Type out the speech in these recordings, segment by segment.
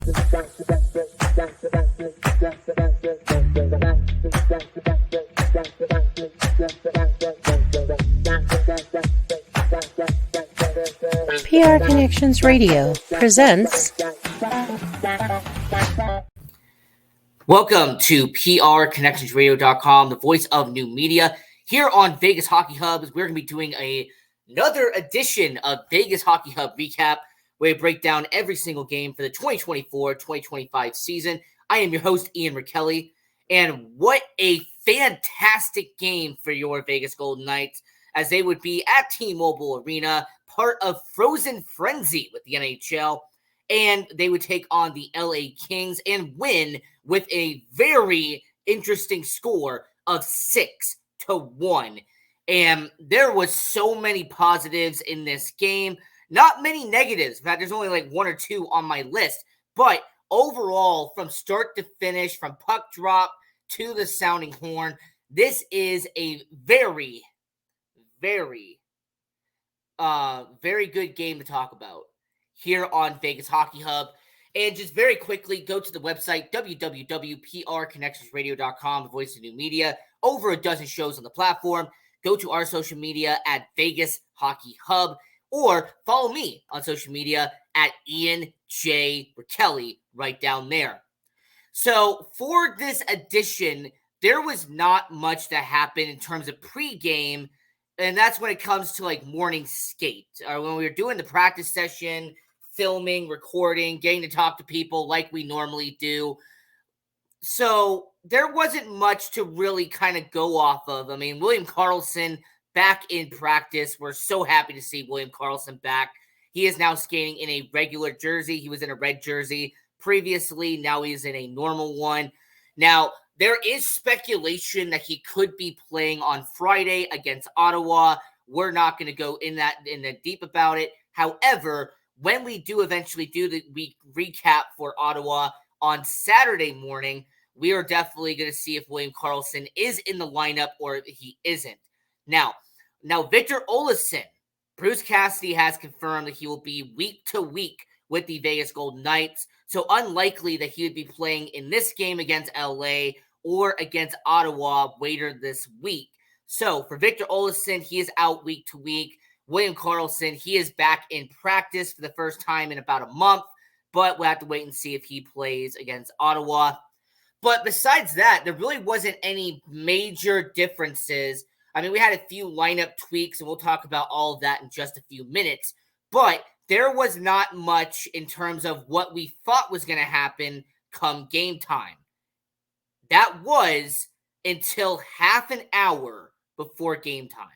PR Connections Radio presents. Welcome to PRConnectionsRadio.com, the voice of new media. Here on Vegas Hockey Hub, we're going to be doing another edition of Vegas Hockey Hub Recap, where we break down every single game for the 2024-2025 season. I am your host, Ian Rachiele, and what a fantastic game for your Vegas Golden Knights, as they would be at T-Mobile Arena, part of Frozen Frenzy with the NHL, and they would take on the LA Kings and win with a very interesting score of 6-1. And there was so many positives in this game, not many negatives. In fact, there's only like one or two on my list. But overall, from start to finish, from puck drop to the sounding horn, this is a very, very good game to talk about here on Vegas Hockey Hub. And just very quickly, go to the website, www.prconnectionsradio.com, the voice of new media. Over a dozen shows on the platform. Go to our social media at Vegas Hockey Hub, or follow me on social media at Ian J. Rachiele, right down there. So for this edition, there was not much that happened in terms of pregame, and that's when it comes to like morning skate, or when we were doing the practice session, filming, recording, getting to talk to people like we normally do. So there wasn't much to really kind of go off of. I mean, William Karlsson back in practice. We're so happy to see William Karlsson back. He is now skating in a regular jersey. He was in a red jersey previously. Now he's in a normal one. Now, there is speculation that he could be playing on Friday against Ottawa. We're not going to go in the deep about it. However, when we do eventually do the week recap for Ottawa on Saturday morning, we are definitely going to see if William Karlsson is in the lineup or if he isn't. Now Victor Olofsson, Bruce Cassidy has confirmed that he will be week to week with the Vegas Golden Knights. So unlikely that he would be playing in this game against LA or against Ottawa later this week. So for Victor Olofsson, he is out week to week. William Karlsson, he is back in practice for the first time in about a month, but we'll have to wait and see if he plays against Ottawa. But besides that, there really wasn't any major differences. I mean, we had a few lineup tweaks, and we'll talk about all of that in just a few minutes. But there was not much in terms of what we thought was going to happen come game time. That was until half an hour before game time.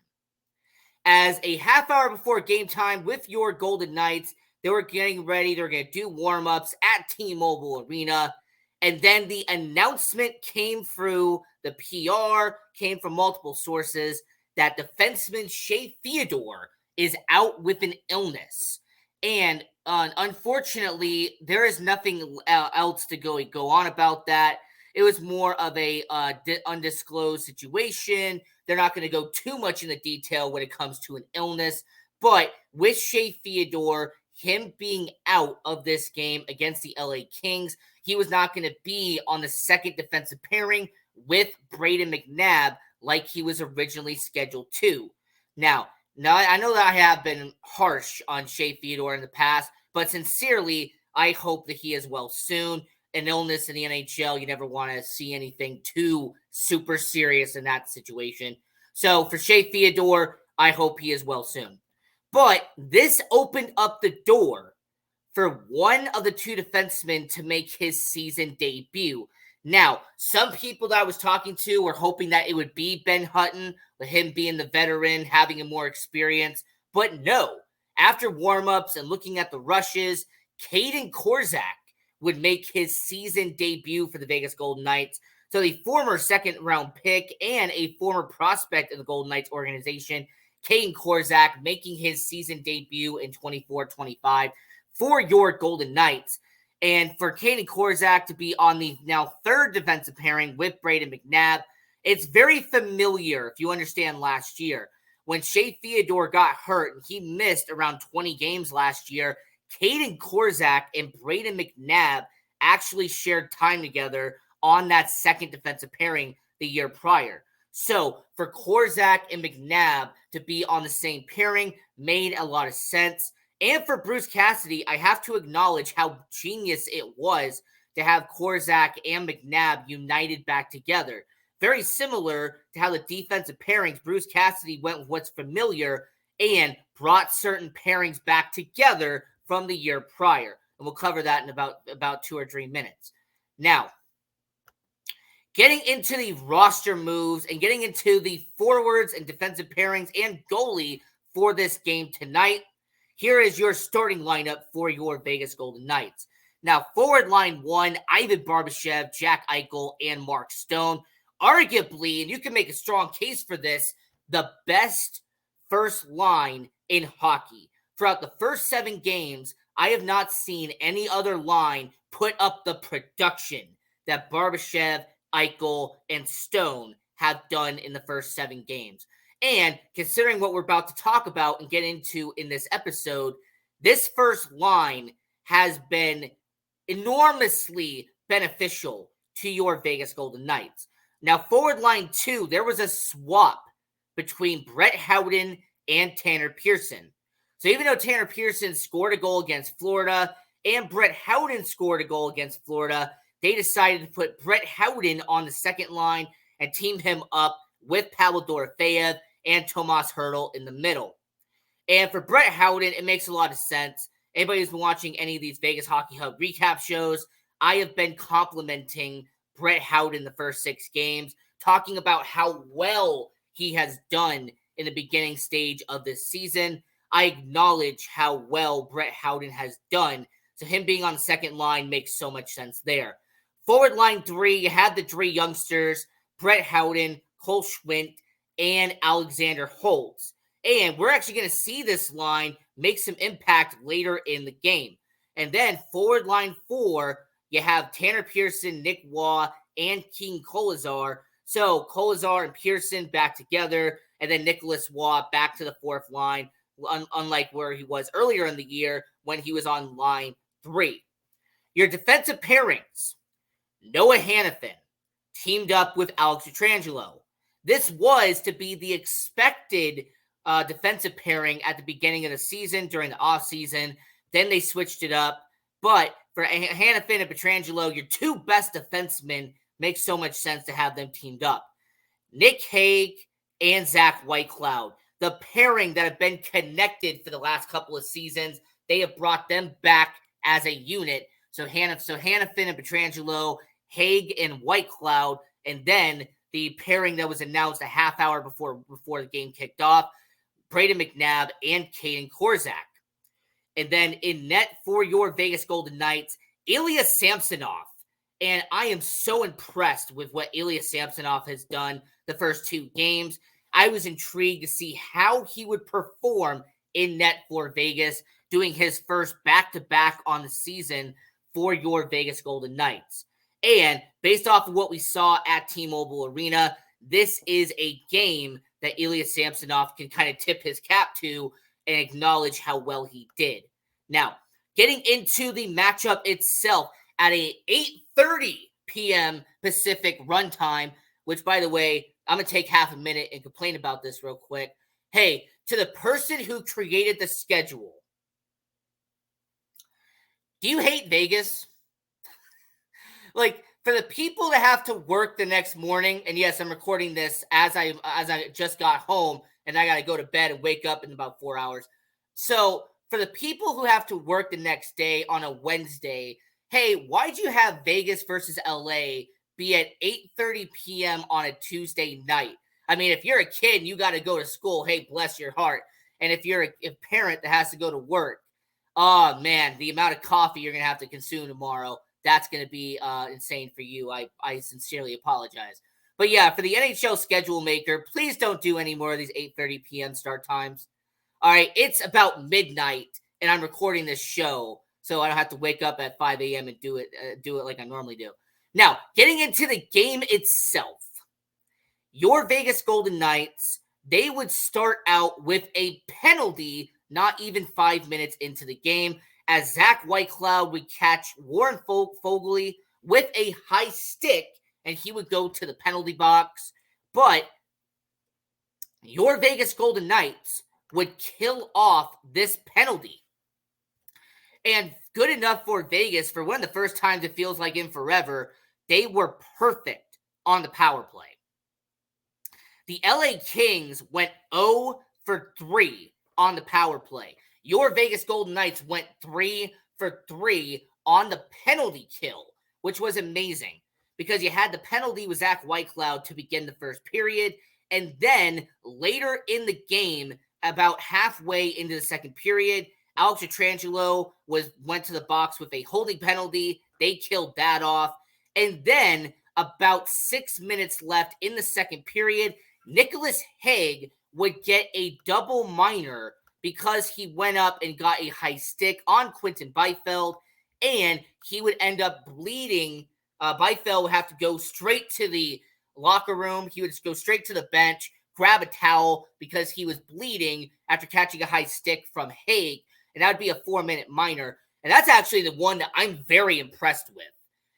As a half hour before game time with your Golden Knights, they were getting ready. They were going to do warm-ups at T-Mobile Arena. And then the announcement came through the PR, came from multiple sources, that defenseman Shea Theodore is out with an illness. And unfortunately, there is nothing else to go on about that. It was more of a undisclosed situation. They're not going to go too much into detail when it comes to an illness. But with Shea Theodore, him being out of this game against the LA Kings, he was not going to be on the second defensive pairing with Brayden McNabb like he was originally scheduled to. Now I know that I have been harsh on Shea Theodore in the past, but sincerely, I hope that he is well soon. An illness in the NHL, you never want to see anything too super serious in that situation. So for Shea Theodore, I hope he is well soon. But this opened up the door for one of the two defensemen to make his season debut. Now, some people that I was talking to were hoping that it would be Ben Hutton, with him being the veteran, having a more experience. But no, after warm-ups and looking at the rushes, Caden Korczak would make his season debut for the Vegas Golden Knights. So the former second-round pick and a former prospect of the Golden Knights organization, Caden Korczak, making his season debut in 24-25 for your Golden Knights. And for Caden Korczak to be on the now third defensive pairing with Brayden McNabb, it's very familiar if you understand last year. When Shea Theodore got hurt and he missed around 20 games last year, Caden Korczak and Brayden McNabb actually shared time together on that second defensive pairing the year prior. So for Korczak and McNabb to be on the same pairing made a lot of sense. And for Bruce Cassidy, I have to acknowledge how genius it was to have Korczak and McNabb united back together. Very similar to how the defensive pairings, Bruce Cassidy went with what's familiar and brought certain pairings back together from the year prior. And we'll cover that in about 2 or 3 minutes. Now, getting into the roster moves and getting into the forwards and defensive pairings and goalie for this game tonight, here is your starting lineup for your Vegas Golden Knights. Now, forward line 1, Ivan Barbashev, Jack Eichel, and Mark Stone. Arguably, and you can make a strong case for this, the best first line in hockey. Throughout the first 7 games, I have not seen any other line put up the production that Barbashev, Eichel, and Stone have done in the first 7 games. And considering what we're about to talk about and get into in this episode, this first line has been enormously beneficial to your Vegas Golden Knights. Now, forward line 2, there was a swap between Brett Howden and Tanner Pearson. So even though Tanner Pearson scored a goal against Florida and Brett Howden scored a goal against Florida, they decided to put Brett Howden on the second line and team him up with Pavel Dorofeyev and Tomas Hertl in the middle. And for Brett Howden, it makes a lot of sense. Anybody who's been watching any of these Vegas Hockey Hub recap shows, I have been complimenting Brett Howden the first 6 games, talking about how well he has done in the beginning stage of this season. I acknowledge how well Brett Howden has done, so him being on the second line makes so much sense there. Forward line 3, you had the 3 youngsters, Brett Howden, Cole Schwindt, and Alexander Holtz. And we're actually going to see this line make some impact later in the game. And then forward line 4, you have Tanner Pearson, Nick Waugh, and Keegan Kolesar. So Kolesar and Pearson back together, and then Nicholas Waugh back to the 4th line, unlike where he was earlier in the year when he was on line 3. Your defensive pairings, Noah Hanifin teamed up with Alex Pietrangelo. This was to be the expected defensive pairing at the beginning of the season during the offseason. Then they switched it up. But for Hanifin and Pietrangelo, your 2 best defensemen, makes so much sense to have them teamed up. Nick Hague and Zach Whitecloud, the pairing that have been connected for the last couple of seasons, they have brought them back as a unit. So Hanifin and Pietrangelo, Hague and Whitecloud, and then the pairing that was announced a half hour before the game kicked off, Braden McNabb and Caden Korczak. And then in net for your Vegas Golden Knights, Ilya Samsonov. And I am so impressed with what Ilya Samsonov has done the first 2 games. I was intrigued to see how he would perform in net for Vegas, doing his first back-to-back on the season for your Vegas Golden Knights. And based off of what we saw at T-Mobile Arena, this is a game that Ilya Samsonov can kind of tip his cap to and acknowledge how well he did. Now, getting into the matchup itself at a 8:30 p.m. Pacific runtime, which, by the way, I'm going to take half a minute and complain about this real quick. Hey, to the person who created the schedule, do you hate Vegas? Like, for the people that have to work the next morning, and yes, I'm recording this as I just got home, and I got to go to bed and wake up in about 4 hours. So for the people who have to work the next day on a Wednesday, hey, why'd you have Vegas versus LA be at 8:30 p.m. on a Tuesday night? I mean, if you're a kid and you got to go to school, hey, bless your heart. And if you're a parent that has to go to work, oh, man, the amount of coffee you're going to have to consume tomorrow, that's going to be insane for you. I sincerely apologize. But yeah, for the NHL schedule maker, please don't do any more of these 8:30 p.m. start times. All right, it's about midnight, and I'm recording this show, so I don't have to wake up at 5 a.m. and do it like I normally do. Now, getting into the game itself, your Vegas Golden Knights, they would start out with a penalty not even 5 minutes into the game, as Zach Whitecloud would catch Warren Fogley with a high stick, and he would go to the penalty box. But your Vegas Golden Knights would kill off this penalty. And good enough for Vegas, for one of the first times it feels like in forever, they were perfect on the power play. The LA Kings went 0 for 3 on the power play. Your Vegas Golden Knights went 3 for 3 on the penalty kill, which was amazing because you had the penalty with Zach Whitecloud to begin the first period. And then later in the game, about halfway into the second period, Alex Pietrangelo went to the box with a holding penalty. They killed that off. And then about 6 minutes left in the second period, Nicholas Hague would get a double minor because he went up and got a high stick on Quinton Byfield, and he would end up bleeding. Byfield would have to go straight to the locker room. He would just go straight to the bench, grab a towel because he was bleeding after catching a high stick from Hague, and that would be a 4-minute minor. And that's actually the one that I'm very impressed with,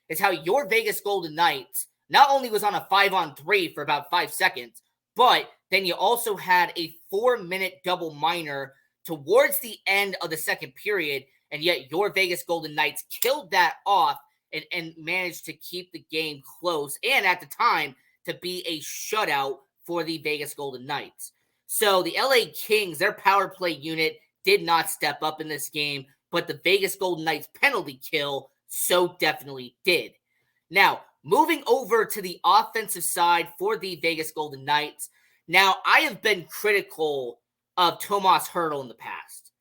is how your Vegas Golden Knights not only was on a 5-on-3 for about 5 seconds, but then you also had a 4-minute double minor towards the end of the second period, and yet your Vegas Golden Knights killed that off and managed to keep the game close, and at the time, to be a shutout for the Vegas Golden Knights. So the LA Kings, their power play unit did not step up in this game, but the Vegas Golden Knights penalty kill so definitely did. Now, moving over to the offensive side for the Vegas Golden Knights. Now, I have been critical of Tomas Hertl in the past.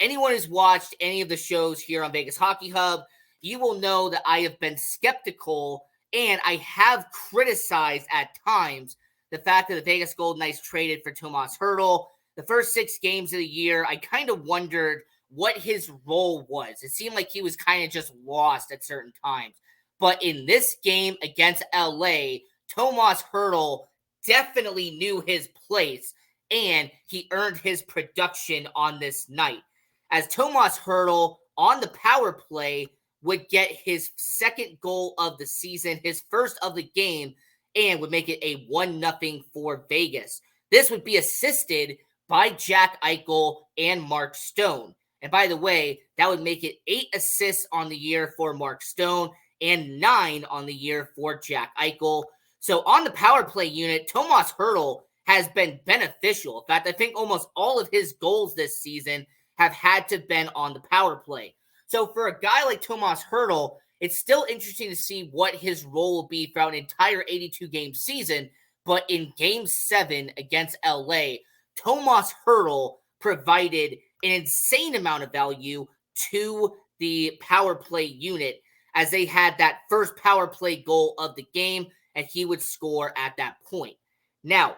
Anyone who's watched any of the shows here on Vegas Hockey Hub, you will know that I have been skeptical, and I have criticized at times the fact that the Vegas Golden Knights traded for Tomas Hertl. The first 6 games of the year, I kind of wondered what his role was. It seemed like he was kind of just lost at certain times. But in this game against LA, Tomas Hertl definitely knew his place, and he earned his production on this night. As Tomas Hertl on the power play would get his second goal of the season, his first of the game, and would make it a 1-0 for Vegas. This would be assisted by Jack Eichel and Mark Stone. And by the way, that would make it 8 assists on the year for Mark Stone and 9 on the year for Jack Eichel. So on the power play unit, Tomas Hertl has been beneficial. In fact, I think almost all of his goals this season have had to been on the power play. So for a guy like Tomas Hertl, it's still interesting to see what his role will be throughout an entire 82-game season. But in Game 7 against LA, Tomas Hertl provided an insane amount of value to the power play unit as they had that first power play goal of the game, and he would score at that point. Now,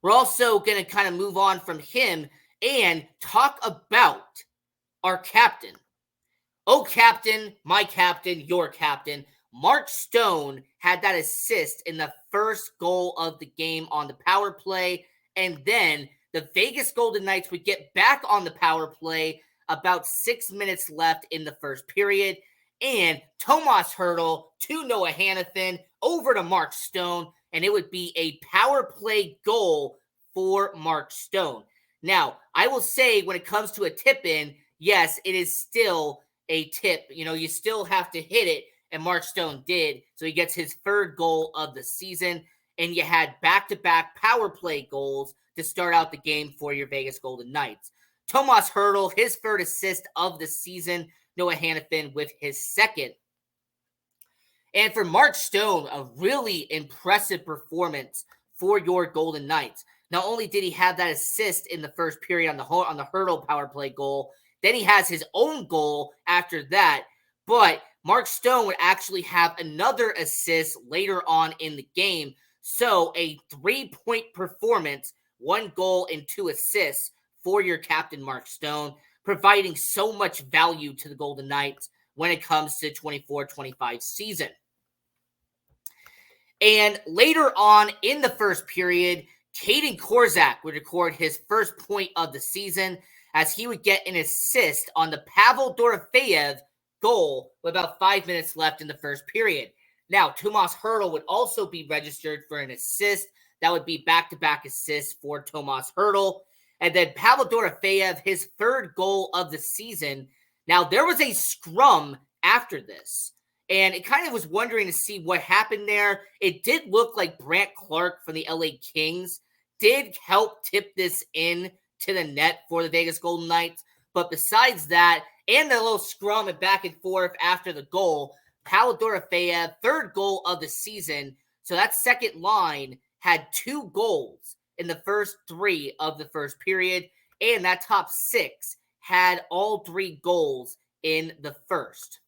we're also going to kind of move on from him and talk about our captain. Oh, captain, my captain, your captain. Mark Stone had that assist in the first goal of the game on the power play, and then the Vegas Golden Knights would get back on the power play about 6 minutes left in the first period, and Tomas Hertl to Noah Hanifin over to Mark Stone, and it would be a power play goal for Mark Stone. Now, I will say when it comes to a tip-in, yes, it is still a tip. You know, you still have to hit it, and Mark Stone did, so he gets his third goal of the season, and you had back-to-back power play goals to start out the game for your Vegas Golden Knights. Tomas Hertl, his third assist of the season, Noah Hanifin with his second. And for Mark Stone, a really impressive performance for your Golden Knights. Not only did he have that assist in the first period on the Hertl power play goal, then he has his own goal after that, but Mark Stone would actually have another assist later on in the game. So a 3-point performance, 1 goal and 2 assists for your captain, Mark Stone, providing so much value to the Golden Knights when it comes to 24-25 season. And later on in the first period, Caden Korzak would record his first point of the season as he would get an assist on the Pavel Dorofeyev goal with about 5 minutes left in the first period. Now, Tomas Hertl would also be registered for an assist. That would be back-to-back assists for Tomas Hertl. And then Pavel Dorofeyev, his third goal of the season. Now, there was a scrum after this, and it kind of was wondering to see what happened there. It did look like Brandt Clark from the LA Kings did help tip this in to the net for the Vegas Golden Knights. But besides that, and the little scrum and back and forth after the goal, Pavel Dorofeyev, third goal of the season. So that second line had 2 goals in the first 3 of the first period, and that top 6 had all 3 goals in the first.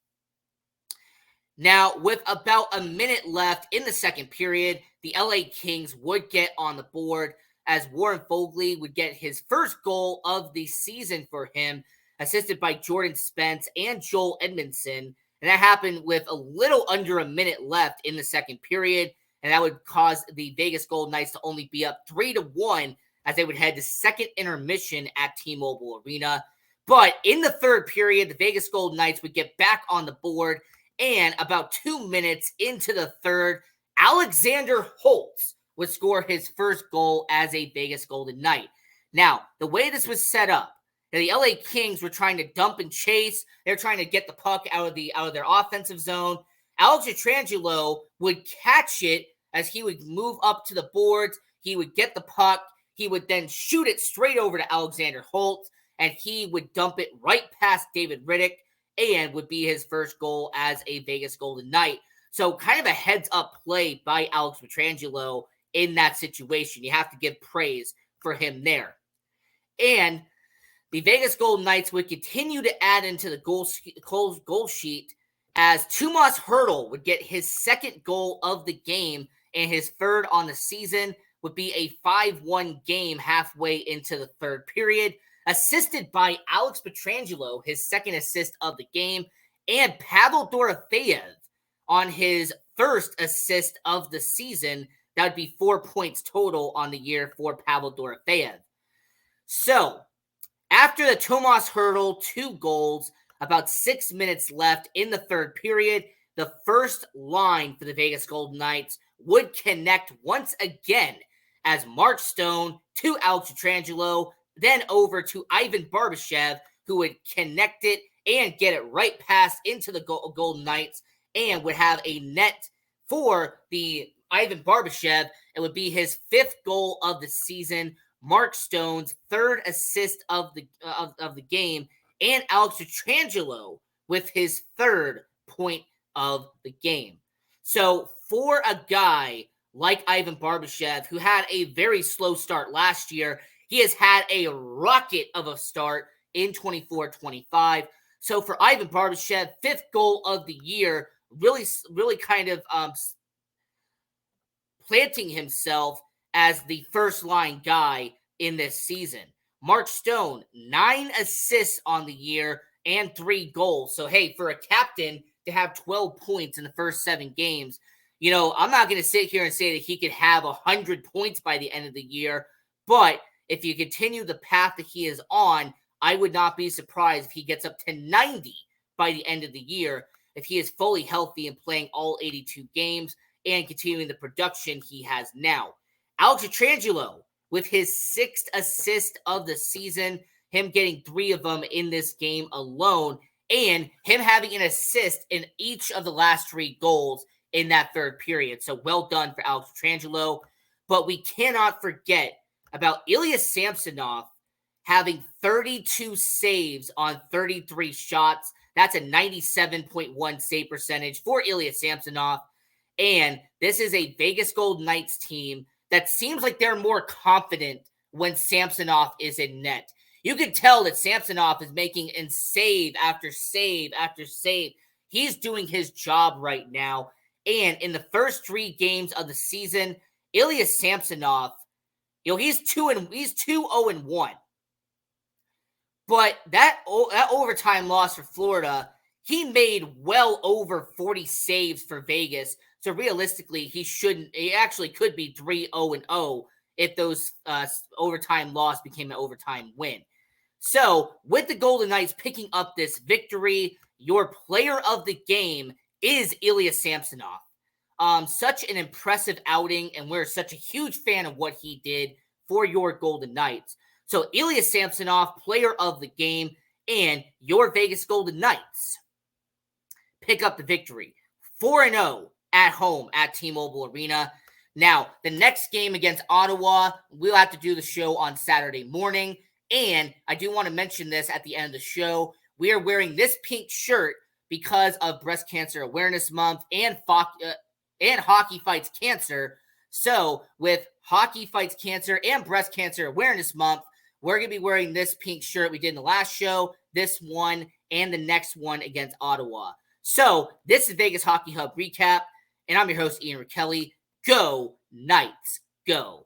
Now, with about a minute left in the second period, the LA Kings would get on the board as Warren Fogley would get his first goal of the season for him, assisted by Jordan Spence and Joel Edmondson. And that happened with a little under a minute left in the second period. And that would cause the Vegas Golden Knights to only be up 3-1 as they would head to second intermission at T-Mobile Arena. But in the third period, the Vegas Golden Knights would get back on the board. And about 2 minutes into the third, Alexander Holtz would score his first goal as a Vegas Golden Knight. Now, the way this was set up, the LA Kings were trying to dump and chase. They're trying to get the puck out of their offensive zone. Alex Pietrangelo would catch it as he would move up to the boards. He would get the puck. He would then shoot it straight over to Alexander Holtz, and he would dump it right past David Riddick and would be his first goal as a Vegas Golden Knight. So kind of a heads-up play by Alex Pietrangelo in that situation. You have to give praise for him there. And the Vegas Golden Knights would continue to add into the goal sheet as Tomas Hertl would get his second goal of the game, and his third on the season would be a 5-1 game halfway into the third period, assisted by Alex Pietrangelo, his second assist of the game, and Pavel Dorofeyev on his first assist of the season. That would be 4 points total on the year for Pavel Dorofeyev. So, after the Tomas Hertl 2 goals, about 6 minutes left in the third period, the first line for the Vegas Golden Knights would connect once again as Mark Stone to Alex Pietrangelo, then over to Ivan Barbashev, who would connect it and get it right past into the Golden Knights and would have a net for the Ivan Barbashev. It would be his 5th goal of the season, Mark Stone's 3rd assist of the game, and Alex Pietrangelo with his 3rd point of the game. So for a guy like Ivan Barbashev, who had a very slow start last year, he has had a rocket of a start in 24-25. So for Ivan Barbashev, 5th goal of the year, really kind of planting himself as the first line guy in this season. Mark Stone, 9 assists on the year and 3 goals. So, hey, for a captain to have 12 points in the first 7 games, you know, I'm not going to sit here and say that he could have 100 points by the end of the year, but if you continue the path that he is on, I would not be surprised if he gets up to 90 by the end of the year if he is fully healthy and playing all 82 games and continuing the production he has now. Alex Pietrangelo with his 6th assist of the season, him getting 3 of them in this game alone, and him having an assist in each of the last 3 goals in that third period. So well done for Alex Pietrangelo. But we cannot forget about Ilya Samsonov having 32 saves on 33 shots. That's a 97.1 save percentage for Ilya Samsonov. And this is a Vegas Golden Knights team that seems like they're more confident when Samsonov is in net. You can tell that Samsonov is making in save after save after save. He's doing his job right now. And in the first 3 games of the season, Ilya Samsonov, you know, he's 2-0-1. But that overtime loss for Florida, he made well over 40 saves for Vegas. So realistically, he actually could be 3-0-0 if those overtime loss became an overtime win. So, with the Golden Knights picking up this victory, your player of the game is Ilya Samsonov. Such an impressive outing, and we're such a huge fan of what he did for your Golden Knights. So, Ilya Samsonov, player of the game, and your Vegas Golden Knights pick up the victory. 4-0 at home at T-Mobile Arena. Now, the next game against Ottawa, we'll have to do the show on Saturday morning. And I do want to mention this at the end of the show. We are wearing this pink shirt because of Breast Cancer Awareness Month and Hockey Fights Cancer. So, with Hockey Fights Cancer and Breast Cancer Awareness Month, we're going to be wearing this pink shirt we did in the last show, this one, and the next one against Ottawa. So, this is Vegas Hockey Hub Recap, and I'm your host, Ian Rachiele. Go Knights, go!